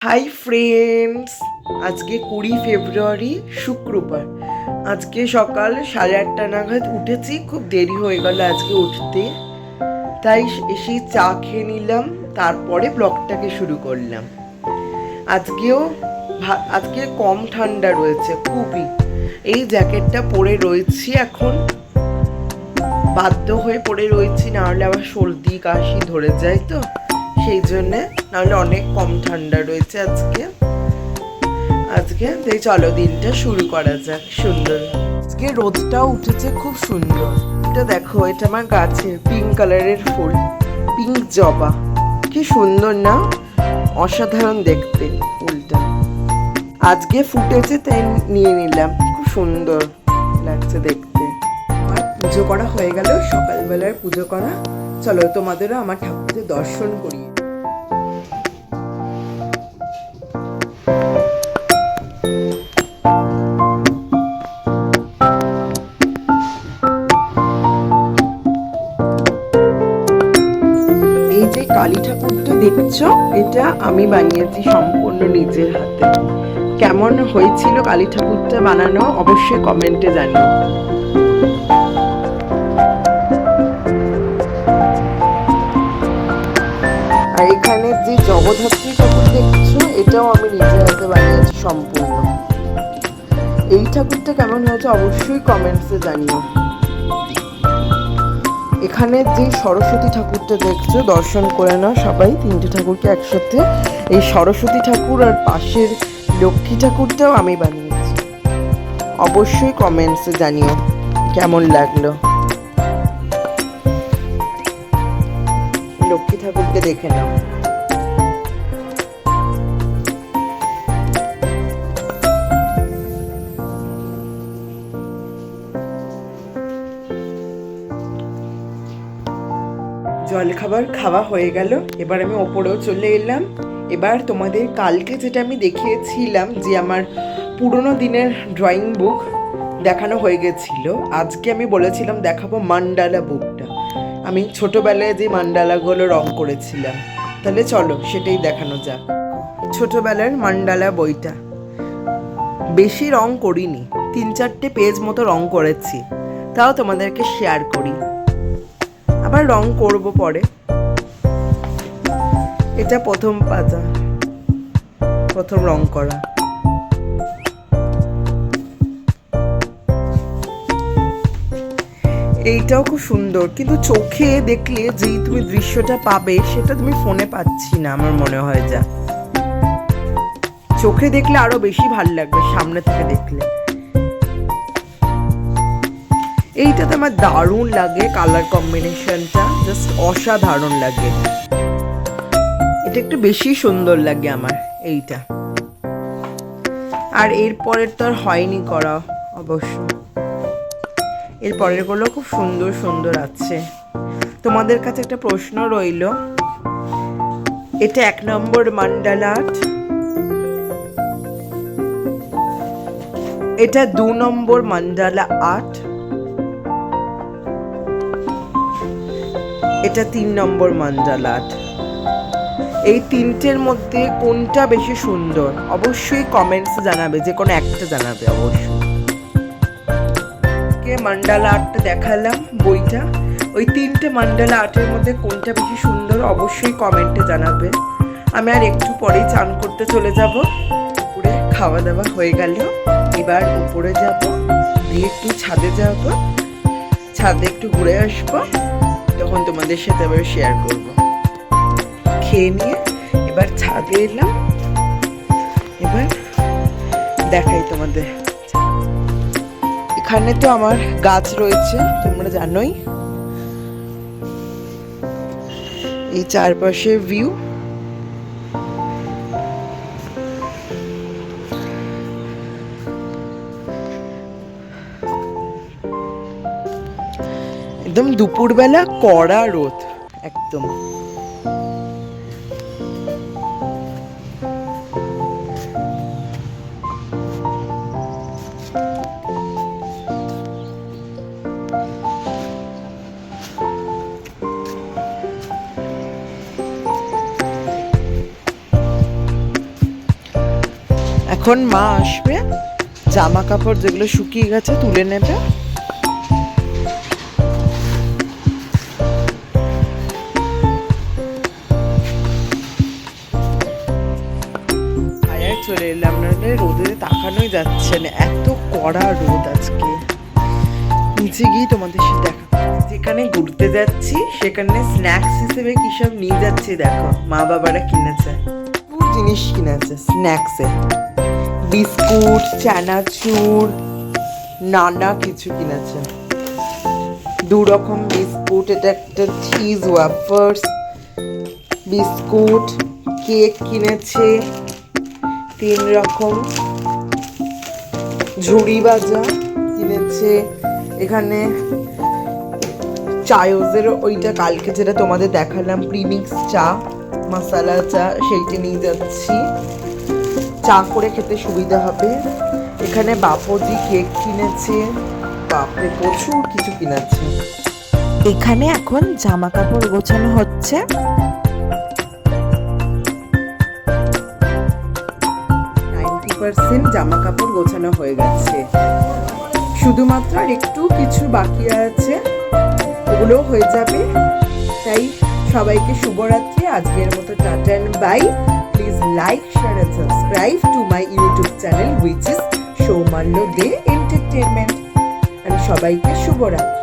Hi friends, আজকে 20 ফেব্রুয়ারি শুক্রবার। আজকে সকাল 8:30 নাগাদ উঠেছি, খুব দেরি হয়ে গেল আজকে উঠতে, তাই এসে চা খেয়ে নিলাম, তারপরে ব্লগটাকে শুরু করলাম। আজকে কম ঠান্ডা রয়েছে, খুবই। এই জ্যাকেটটা পরে রয়েছি, এখন বাধ্য হয়ে পরে রয়েছি, নাহলে আবার সর্দি কাশি ধরে যায়, তো সেই জন্যে, নাহলে অনেক কম ঠান্ডা রয়েছে আজকে। তাই চলো দিনটা শুরু করা যাক সুন্দর। আজকে রোদটাও উঠেছে খুব সুন্দর। এটা দেখো, এটা আমার গাছের পিঙ্ক কালারের ফুল, পিঙ্ক জবা। কি সুন্দর না, অসাধারণ দেখতে ফুলটা। আজকে ফুটেছে তাই নিয়ে নিলাম, খুব সুন্দর লাগছে দেখতে। আর পুজো করা হয়ে গেল, সকালবেলার পুজো করা। চলো তোমাদেরও আমার ঠাকুরকে দর্শন করি। এই যে কালী ঠাকুরটা দেখছো, এটা আমি বানিয়েছি সম্পূর্ণ নিজের হাতে। কেমন হয়েছিল কালী ঠাকুরটা বানানো, অবশ্যই কমেন্টে জানিও। আর এখানে যে জগদ্ধাত্রী ঠাকুর দেখছো, এটাও আমি নিজের হাতে বানিয়েছি সম্পূর্ণ। এই ঠাকুরটা কেমন হয়েছে অবশ্যই কমেন্টসে জানিও। এখানে যে সরস্বতী ঠাকুরটা দেখছো, দর্শন করে নাও সবাই, তিনটে ঠাকুরকে একসাথে। এই সরস্বতী ঠাকুর আর পাশের লক্ষ্মী ঠাকুরটাও আমি বানিয়েছি। অবশ্যই কমেন্টসে জানিও কেমন লাগলো। লক্ষ্মী ঠাকুরকে দেখে নাও। জলখাবার খাওয়া হয়ে গেল, এবার আমি ওপরেও চলে এলাম। এবার তোমাদের কালকে যেটা আমি দেখিয়েছিলাম, যে আমার পুরোনো দিনের ড্রয়িং বুক দেখানো হয়ে গেছিল, আজকে আমি বলেছিলাম দেখাবো মান্ডালা বুকটা। আমি ছোটবেলায় যে মান্ডালাগুলো রং করেছিলাম, তাহলে চলো সেটাই দেখানো যাক। ছোটবেলার মান্ডালা বইটা বেশি রং করিনি, 3-4টে পেজ মতো রং করেছি, তাও তোমাদেরকে শেয়ার করি, আবার রং করব পরে। এটা প্রথম পাতা, প্রথম রং করা। এইটাও খুব সুন্দর, কিন্তু চোখে দেখলে যেই তুমি দৃশ্যটা পাবে, সেটা তুমি ফোনে পাচ্ছি না আমার মনে হয়। যা চোখে দেখলে আরো বেশি ভালো লাগবে সামনে থেকে দেখলে। এইটাতে আমার দারুণ লাগে, কালার কম্বিনেশনটা জাস্ট অসাধারণ লাগে। এটা একটু বেশি সুন্দর লাগে আমার এইটা। আর এরপরের তো আর হয়নি করা অবশ্য, এর পরের গুলো খুব সুন্দর সুন্দর আছে। তোমাদের কাছে একটা প্রশ্ন রইল, এটা 1 নম্বর মান্ডালা আর্ট, এটা 2 নম্বর মান্ডালা আর্ট, এটা 3 নম্বর মান্ডালা আর্ট। এই তিনটের মধ্যে কোনটা বেশি সুন্দর অবশ্যই কমেন্টসে জানাবে, যে কোনো একটা জানাবে অবশ্যই। মান্ডালা আর্টটা দেখালাম বইটা, ওই 3টে মান্ডালা আর্টের মধ্যে কোনটা বেশি সুন্দর অবশ্যই কমেন্টে জানাবে। আমি আর একটু পরেই চান করতে চলে যাব। উপরে খাওয়া দাওয়া হয়ে গেল, এবার উপরে যাব, দিয়ে একটু ছাদে যাব, ছাদে একটু ঘুরে আসবো, তখন তোমাদের সাথে আবার শেয়ার করব। খেয়ে নিয়ে এবার ছাদে এলাম, এবার দেখাই তোমাদের। এখানে তো আমার গাছ রয়েছে, তোমরা জানোই। এই চারপাশের ভিউ, একদম দুপুরবেলা কড়া রোদ একদম। এখন মা আসবে, জামা কাপড় যেগুলো শুকিয়ে গেছে তুলে নেবে। চলে এলাম, নাহলে রোদে তাকানোই যাচ্ছে না, এত কড়া রোদ আজকে। নিচে গিয়ে তোমাদের সাথে দেখা, যেখানে ঘুরতে যাচ্ছি সেখানে স্ন্যাক্স হিসেবে কি সব নিয়ে যাচ্ছি দেখো। মা বাবারা কিনেছে, জিনিস কিনেছে স্ন্যাক্সে, বিস্কুট, চানাচুর, নানা কিছু কিনেছে। 2 রকম বিস্কুট, এটা একটা চিজ ওয়াফার্স বিস্কুট, কেক কিনেছে 3 রকম, ঝুড়ি ভাজা কিনেছে। এখানে চায়োজের ওইটা কালকে যেটা তোমাদের দেখালাম প্রিমিক্স চা, মশালা চা, সেইটা নিয়ে যাচ্ছি, চা করে খেতে সুবিধা হবে। এখানে বাপজি কেক কিনেছে, বাপরে প্রচুর কিছু কিনেছে। এখানে এখন জামা কাপড় গোছানো হচ্ছে। জামা কাপড় গোছানো হয়ে গেছে, শুধুমাত্র আর একটু কিছু বাকি আছে, ওগুলো হয়ে যাবে। তাই সবাইকে শুভরাত্রি, আজকের মতো tata and bye. Please like, share and subscribe to my YouTube channel which is Soumalya Dey entertainment. সবাইকে শুভরাত্রি।